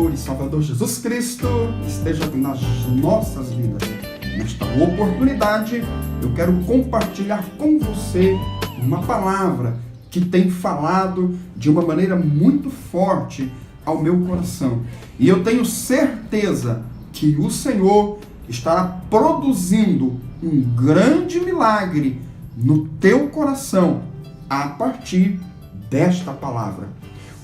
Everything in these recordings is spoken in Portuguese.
Senhor e Salvador Jesus Cristo esteja nas nossas vidas. Nesta oportunidade, eu quero compartilhar com você uma palavra que tem falado de uma maneira muito forte ao meu coração. E eu tenho certeza que o Senhor estará produzindo um grande milagre no teu coração a partir desta palavra.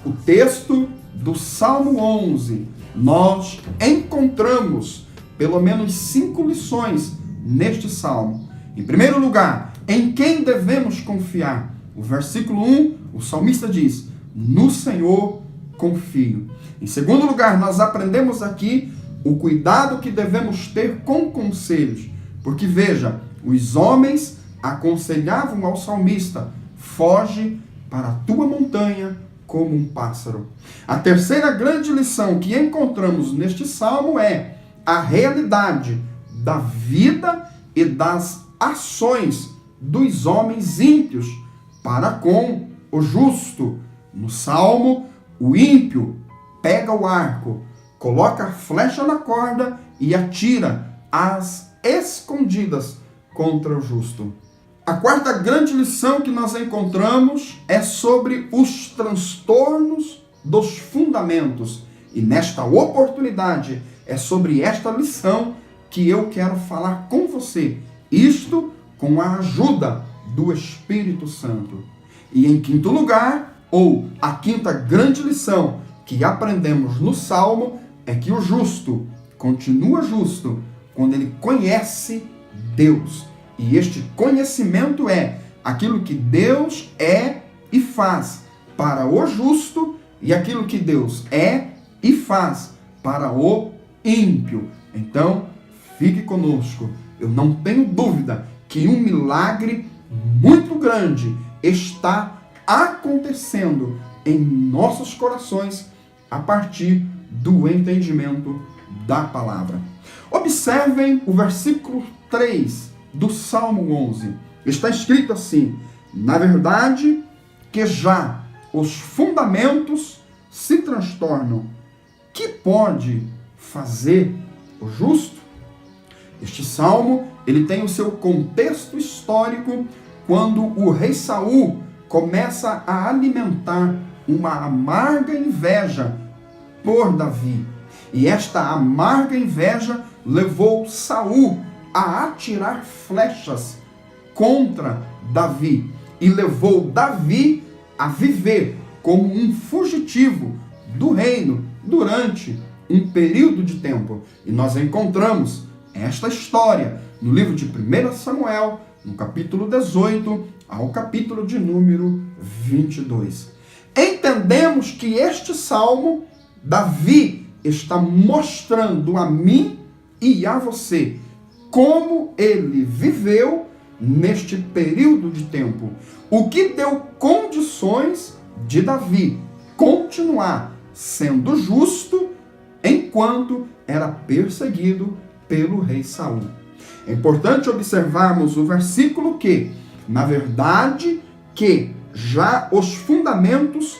O texto do Salmo 11, nós encontramos pelo menos 5 lições neste salmo. Em primeiro lugar, em quem devemos confiar? O versículo 1, o salmista diz: no Senhor confio. Em segundo lugar, nós aprendemos aqui o cuidado que devemos ter com conselhos. Porque veja, os homens aconselhavam ao salmista: foge para a tua montanha como um pássaro. A terceira grande lição que encontramos neste salmo é a realidade da vida e das ações dos homens ímpios para com o justo. No salmo, o ímpio pega o arco, coloca a flecha na corda e atira às escondidas contra o justo. A quarta grande lição que nós encontramos é sobre os transtornos dos fundamentos. E nesta oportunidade é sobre esta lição que eu quero falar com você. Isto com a ajuda do Espírito Santo. E em quinto lugar, ou a quinta grande lição que aprendemos no Salmo, é que o justo continua justo quando ele conhece Deus. E este conhecimento é aquilo que Deus é e faz para o justo e aquilo que Deus é e faz para o ímpio. Então, fique conosco. Eu não tenho dúvida que um milagre muito grande está acontecendo em nossos corações a partir do entendimento da palavra. Observem o versículo 3 do Salmo 11. Está escrito assim: na verdade que já os fundamentos se transtornam, que pode fazer o justo? Este salmo, ele tem o seu contexto histórico quando o rei Saul começa a alimentar uma amarga inveja por Davi. E esta amarga inveja levou Saul a atirar flechas contra Davi e levou Davi a viver como um fugitivo do reino durante um período de tempo. E nós encontramos esta história no livro de 1 Samuel, no capítulo 18 ao capítulo de número 22. Entendemos que este salmo, Davi está mostrando a mim e a você como ele viveu neste período de tempo. O que deu condições de Davi continuar sendo justo enquanto era perseguido pelo rei Saul. É importante observarmos o versículo que, na verdade, que já os fundamentos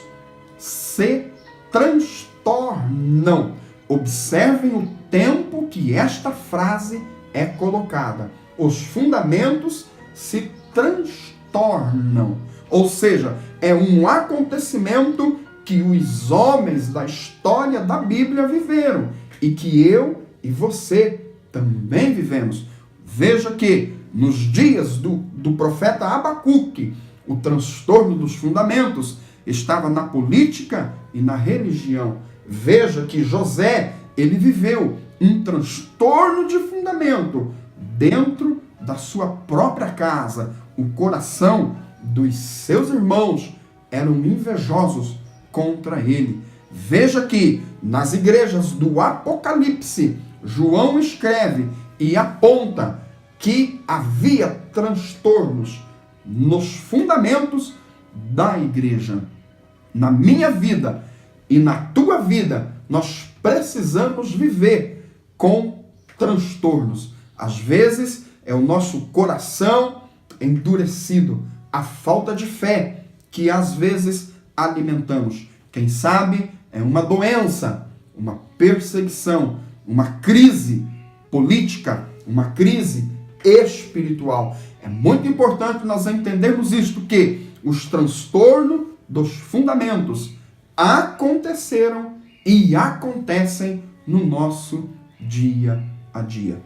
se transtornam. Observem o tempo que esta frase é colocada. Os fundamentos se transtornam. Ou seja, é um acontecimento que os homens da história da Bíblia viveram e que eu e você também vivemos. Veja que nos dias do profeta Abacuque, o transtorno dos fundamentos estava na política e na religião. Veja que José, ele viveu um transtorno de fundamento dentro da sua própria casa. O coração dos seus irmãos eram invejosos contra ele. Veja que nas igrejas do Apocalipse, João escreve e aponta que havia transtornos nos fundamentos da igreja. Na minha vida e na tua vida, nós precisamos viver com transtornos. Às vezes é o nosso coração endurecido, a falta de fé que às vezes alimentamos. Quem sabe é uma doença, uma perseguição, uma crise política, uma crise espiritual. É muito importante nós entendermos isto, que os transtornos dos fundamentos aconteceram e acontecem no nosso dia a dia.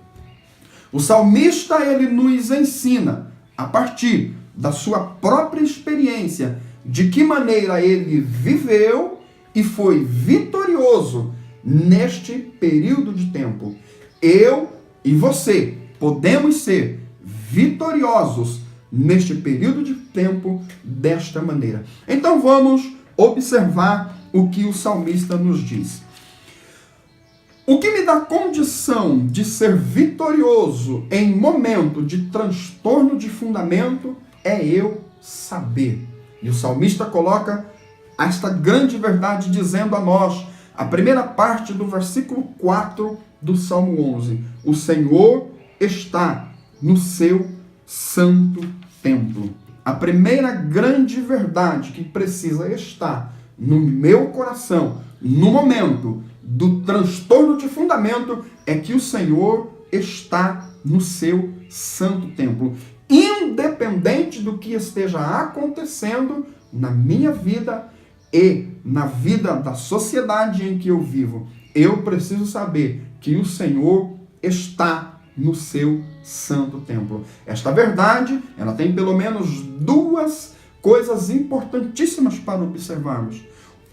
O salmista, ele nos ensina, a partir da sua própria experiência, de que maneira ele viveu e foi vitorioso neste período de tempo. Eu e você podemos ser vitoriosos neste período de tempo desta maneira. Então vamos observar o que o salmista nos diz. O que me dá condição de ser vitorioso em momento de transtorno de fundamento é eu saber. E o salmista coloca esta grande verdade dizendo a nós, a primeira parte do versículo 4 do Salmo 11. O Senhor está no seu santo templo. A primeira grande verdade que precisa estar no meu coração, no momento do transtorno de fundamento, é que o Senhor está no seu santo templo. Independente do que esteja acontecendo na minha vida e na vida da sociedade em que eu vivo, eu preciso saber que o Senhor está no seu santo templo. Esta verdade, ela tem pelo menos duas coisas importantíssimas para observarmos.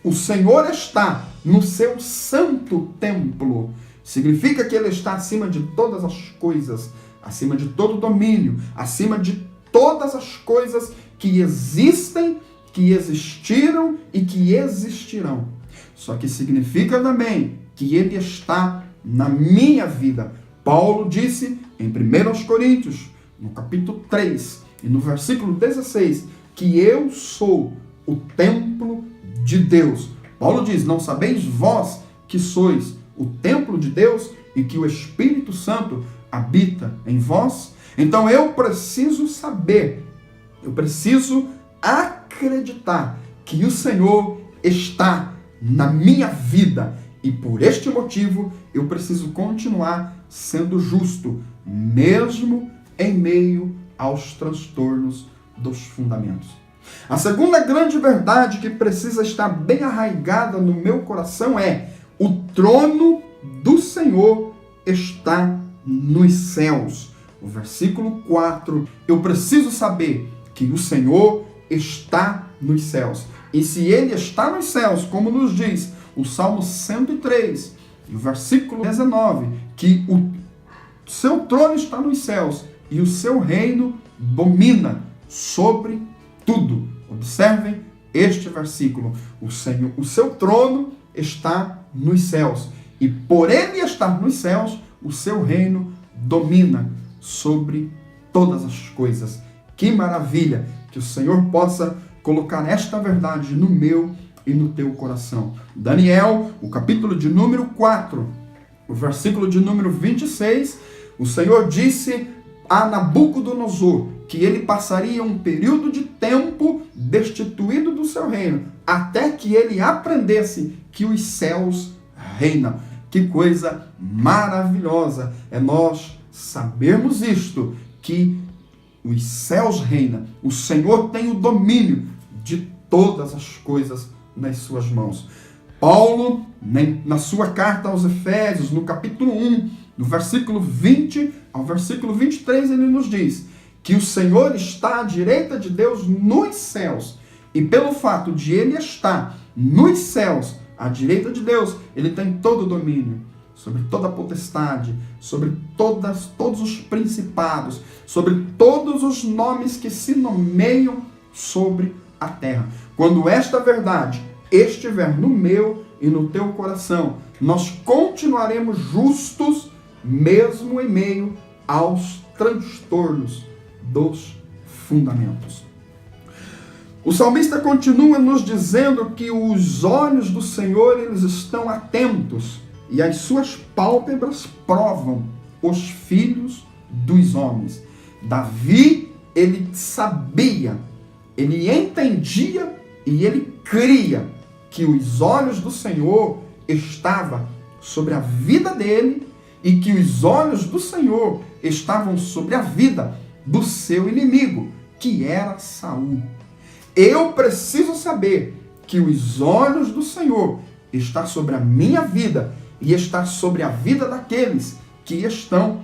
O Senhor está no seu santo templo. Significa que Ele está acima de todas as coisas, acima de todo domínio, acima de todas as coisas que existem, que existiram e que existirão. Só que significa também que Ele está na minha vida. Paulo disse em 1 Coríntios, no capítulo 3 e no versículo 16, que eu sou o templo de Deus. Paulo diz, não sabeis vós que sois o templo de Deus e que o Espírito Santo habita em vós? Então eu preciso saber, eu preciso acreditar que o Senhor está na minha vida e por este motivo eu preciso continuar sendo justo, mesmo em meio aos transtornos dos fundamentos. A segunda grande verdade que precisa estar bem arraigada no meu coração é: o trono do Senhor está nos céus. O versículo 4, eu preciso saber que o Senhor está nos céus. E se Ele está nos céus, como nos diz o Salmo 103, e o versículo 19, que o seu trono está nos céus e o seu reino domina sobre tudo. Observem este versículo. O seu trono está nos céus e por Ele estar nos céus, o seu reino domina sobre todas as coisas. Que maravilha que o Senhor possa colocar esta verdade no meu e no teu coração. Daniel, o capítulo de número 4, o versículo de número 26, o Senhor disse a Nabucodonosor que ele passaria um período de tempo destituído do seu reino, até que ele aprendesse que os céus reinam. Que coisa maravilhosa é nós sabermos isto, que os céus reinam. O Senhor tem o domínio de todas as coisas nas suas mãos. Paulo, na sua carta aos Efésios, no capítulo 1, no versículo 20 ao versículo 23, ele nos diz que o Senhor está à direita de Deus nos céus. E pelo fato de Ele estar nos céus, à direita de Deus, Ele tem todo o domínio sobre toda a potestade, sobre todos os principados, sobre todos os nomes que se nomeiam sobre a terra. Quando esta verdade estiver no meu e no teu coração, nós continuaremos justos, mesmo em meio aos transtornos dos fundamentos. O salmista continua nos dizendo que os olhos do Senhor, eles estão atentos e as suas pálpebras provam os filhos dos homens. Davi, ele sabia, ele entendia e ele cria que os olhos do Senhor estavam sobre a vida dele e que os olhos do Senhor estavam sobre a vida do seu inimigo, que era Saul. Eu preciso saber que os olhos do Senhor estão sobre a minha vida e está sobre a vida daqueles que estão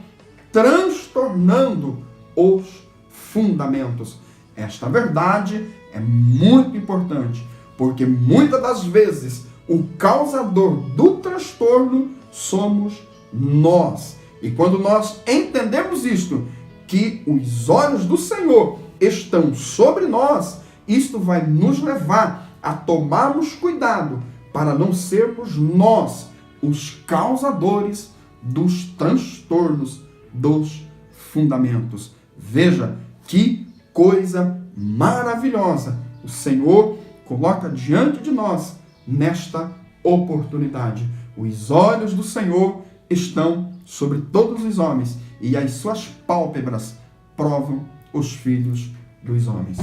transtornando os fundamentos. Esta verdade é muito importante, porque muitas das vezes o causador do transtorno somos nós. E quando nós entendemos isto, que os olhos do Senhor estão sobre nós, isto vai nos levar a tomarmos cuidado para não sermos nós os causadores dos transtornos dos fundamentos. Veja que coisa maravilhosa o Senhor coloca diante de nós nesta oportunidade. Os olhos do Senhor estão sobre todos os homens e as suas pálpebras provam os filhos dos homens.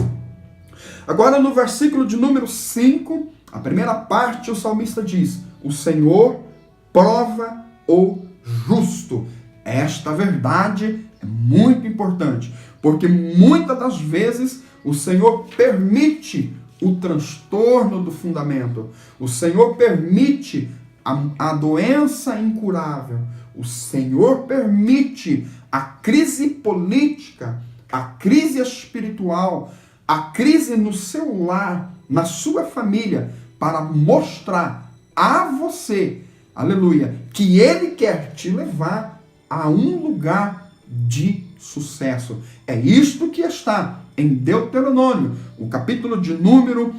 Agora, no versículo de número 5, a primeira parte, o salmista diz: o Senhor prova o justo. Esta verdade é muito importante, porque muitas das vezes o Senhor permite o transtorno do fundamento. O Senhor permite a doença incurável. O Senhor permite a crise política, a crise espiritual, a crise no seu lar, na sua família, para mostrar a você, aleluia, que Ele quer te levar a um lugar de sucesso. É isto que está em Deuteronômio, o capítulo de número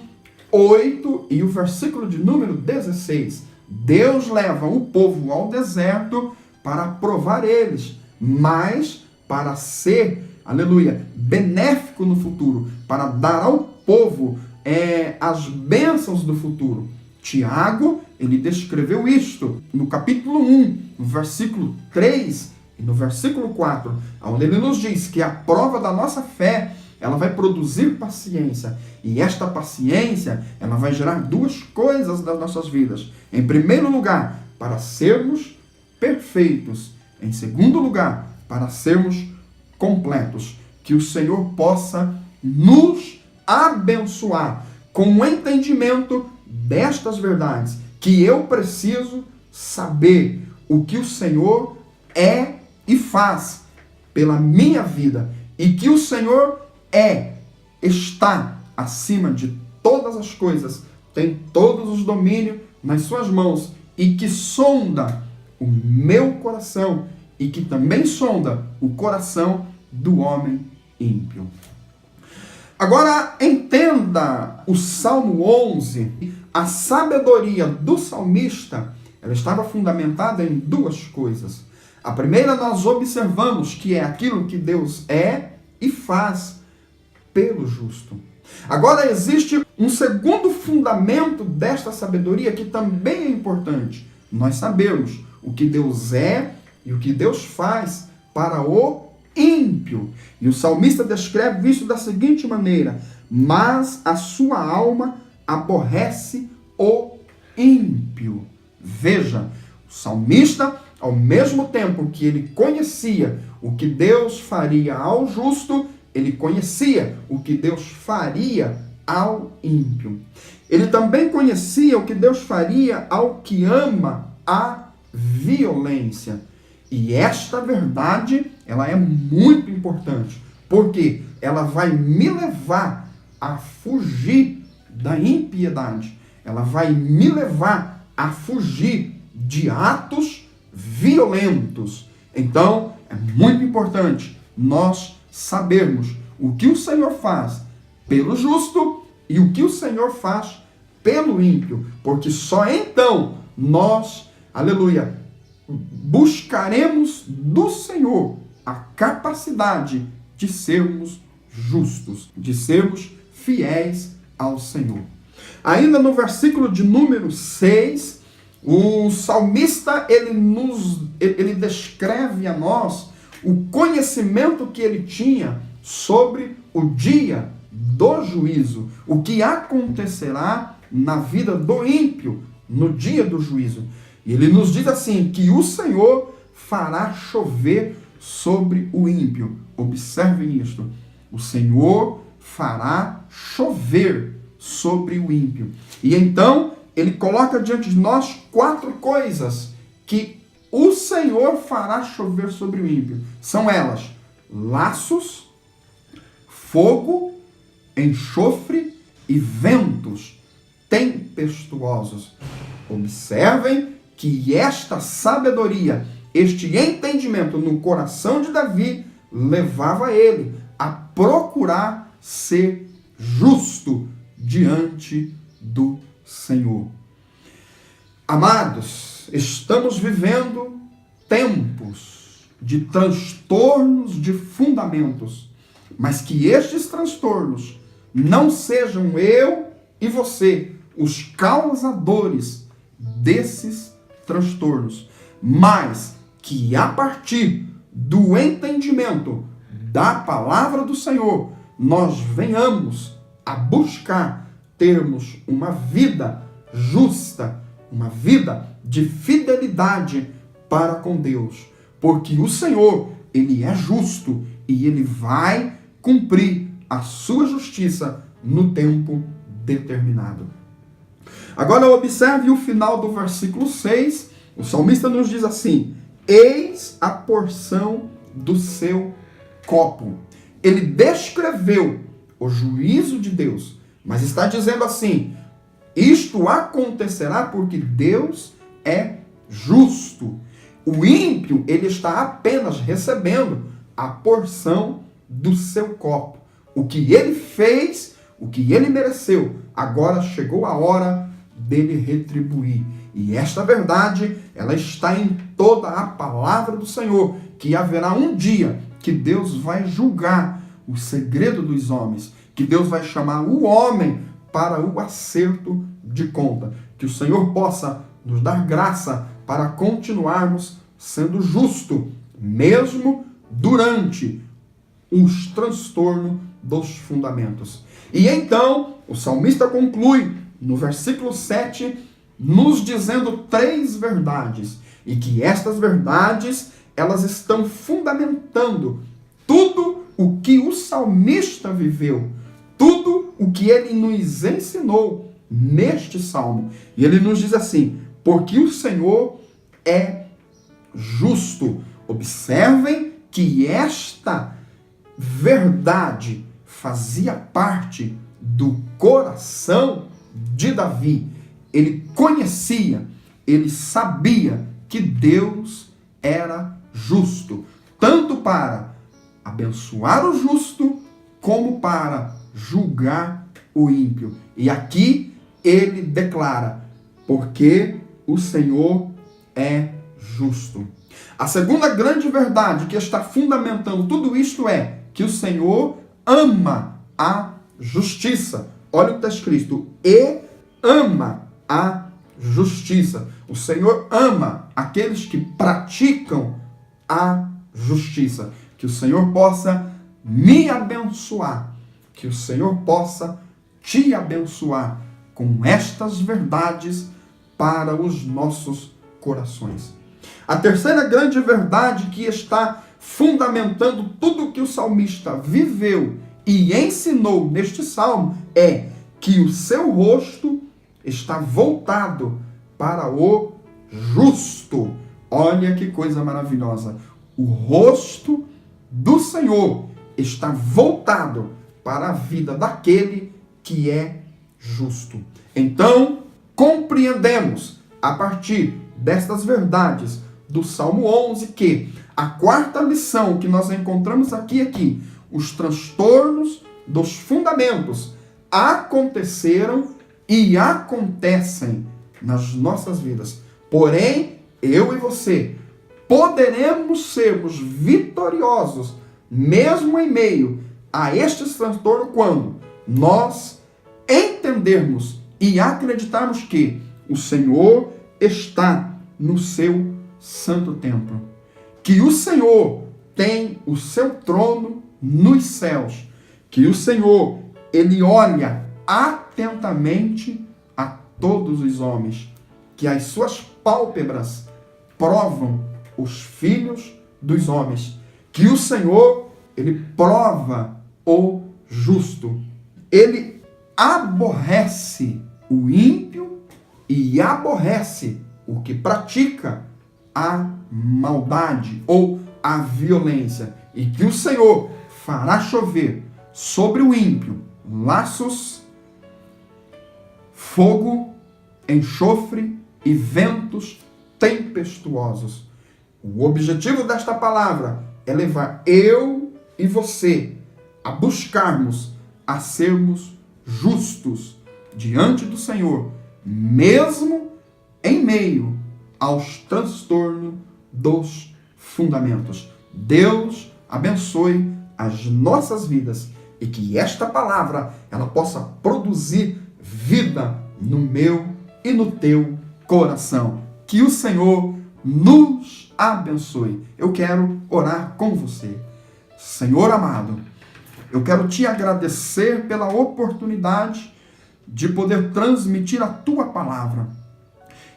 8 e o versículo de número 16. Deus leva o povo ao deserto para provar eles, mas para ser, aleluia, benéfico no futuro, para dar ao povo as bênçãos do futuro. Tiago, ele descreveu isto no capítulo 1, no versículo 3 e no versículo 4, onde ele nos diz que a prova da nossa fé, ela vai produzir paciência. E esta paciência, ela vai gerar duas coisas das nossas vidas. Em primeiro lugar, para sermos perfeitos. Em segundo lugar, para sermos completos. Que o Senhor possa nos abençoar com o entendimento destas verdades. Que eu preciso saber o que o Senhor é e faz pela minha vida. E que o Senhor está acima de todas as coisas, tem todos os domínios nas suas mãos e que sonda o meu coração e que também sonda o coração do homem ímpio. Agora entenda o Salmo 11, a sabedoria do salmista, ela estava fundamentada em duas coisas. A primeira, nós observamos que é aquilo que Deus é e faz pelo justo. Agora existe um segundo fundamento desta sabedoria que também é importante. Nós sabemos o que Deus é e o que Deus faz para o ímpio. E o salmista descreve isso da seguinte maneira: mas a sua alma aborrece o ímpio. Veja, o salmista, ao mesmo tempo que ele conhecia o que Deus faria ao justo, ele conhecia o que Deus faria ao ímpio. Ele também conhecia o que Deus faria ao que ama a violência. E esta verdade, ela é muito importante, porque ela vai me levar a fugir da impiedade. Ela vai me levar a fugir de atos violentos. Então, é muito importante nós sabermos o que o Senhor faz pelo justo e o que o Senhor faz pelo ímpio, porque só então nós, aleluia, buscaremos do Senhor a capacidade de sermos justos, de sermos fiéis ao Senhor. Ainda no versículo de número 6, o salmista, ele descreve a nós o conhecimento que ele tinha sobre o dia do juízo, o que acontecerá na vida do ímpio no dia do juízo. E ele nos diz assim, que o Senhor fará chover sobre o ímpio. Observem isto. O Senhor fará chover sobre o ímpio. E então, ele coloca diante de nós 4 coisas que o Senhor fará chover sobre o ímpio. São elas: laços, fogo, enxofre e ventos tempestuosos. Observem que esta sabedoria, este entendimento no coração de Davi, levava ele a procurar ser justo diante do Senhor. Amados, estamos vivendo tempos de transtornos de fundamentos, mas que estes transtornos não sejam eu e você os causadores desses transtornos, mas que a partir do entendimento da palavra do Senhor, nós venhamos a buscar termos uma vida justa, uma vida de fidelidade para com Deus, porque o Senhor, ele é justo e ele vai cumprir a sua justiça no tempo determinado. Agora observe o final do versículo 6, o salmista nos diz assim: eis a porção do seu copo. Ele descreveu o juízo de Deus, mas está dizendo assim: isto acontecerá porque Deus é justo. O ímpio, ele está apenas recebendo a porção do seu copo. O que ele fez, o que ele mereceu, agora chegou a hora dele retribuir. E esta verdade, ela está em toda a palavra do Senhor, que haverá um dia que Deus vai julgar o segredo dos homens, que Deus vai chamar o homem para o acerto de conta. Que o Senhor possa nos dar graça para continuarmos sendo justo, mesmo durante os transtornos dos fundamentos. E então, o salmista conclui no versículo 7, nos dizendo 3 verdades, e que estas verdades, elas estão fundamentando tudo o que o salmista viveu, tudo o que ele nos ensinou neste salmo. E ele nos diz assim: porque o Senhor é justo. Observem que esta verdade fazia parte do coração de Davi. Ele conhecia, ele sabia que Deus era justo, tanto para abençoar o justo, como para julgar o ímpio. E aqui ele declara: porque o Senhor é justo. A segunda grande verdade que está fundamentando tudo isto é que o Senhor ama a justiça. Olha o que está escrito: e ama a justiça. O Senhor ama aqueles que praticam a justiça. Que o Senhor possa me abençoar, que o Senhor possa te abençoar com estas verdades para os nossos corações. A terceira grande verdade que está fundamentando tudo o que o salmista viveu e ensinou neste salmo é que o seu rosto está voltado para o justo. Olha que coisa maravilhosa. O rosto do Senhor está voltado para a vida daquele que é justo. Então, compreendemos a partir destas verdades do Salmo 11 que a quarta lição que nós encontramos aqui, os transtornos dos fundamentos aconteceram e acontecem nas nossas vidas. Porém, eu e você poderemos sermos vitoriosos mesmo em meio a estes transtornos quando nós entendermos e acreditarmos que o Senhor está no seu santo templo, que o Senhor tem o seu trono nos céus, que o Senhor, ele olha atentamente a todos os homens, que as suas pálpebras provam os filhos dos homens. Que o Senhor, ele prova o justo. Ele aborrece o ímpio e aborrece o que pratica a maldade ou a violência. E que o Senhor fará chover sobre o ímpio laços, fogo, enxofre e ventos tempestuosos. O objetivo desta palavra é levar eu e você a buscarmos, a sermos justos diante do Senhor, mesmo em meio aos transtornos dos fundamentos. Deus abençoe as nossas vidas e que esta palavra ela possa produzir vida no meu e no teu coração. Que o Senhor nos abençoe. Eu quero orar com você. Senhor amado, eu quero te agradecer pela oportunidade de poder transmitir a tua palavra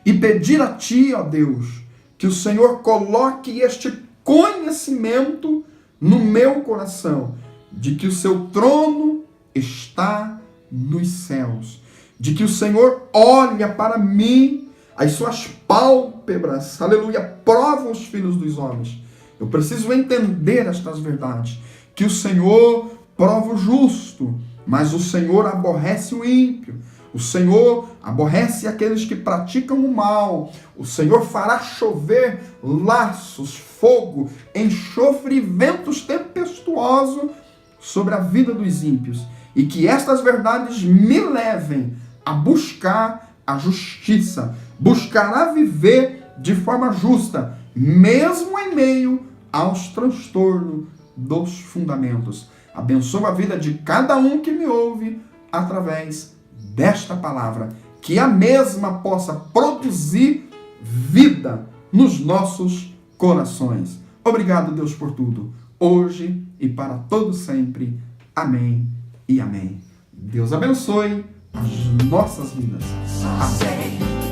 e pedir a ti, ó Deus, que o Senhor coloque este conhecimento no meu coração, de que o seu trono está nos céus, de que o Senhor olha para mim, as suas pálpebras, aleluia, provam os filhos dos homens. Eu preciso entender estas verdades, que o Senhor prova o justo, mas o Senhor aborrece o ímpio. O Senhor aborrece aqueles que praticam o mal. O Senhor fará chover laços, fogo, enxofre e ventos tempestuosos sobre a vida dos ímpios. E que estas verdades me levem a buscar a justiça, buscar a viver de forma justa, mesmo em meio aos transtornos dos fundamentos. Abençoa a vida de cada um que me ouve através desta palavra, que a mesma possa produzir vida nos nossos corações. Obrigado, Deus, por tudo, hoje e para todo sempre. Amém e amém. Deus abençoe as nossas vidas. Amém.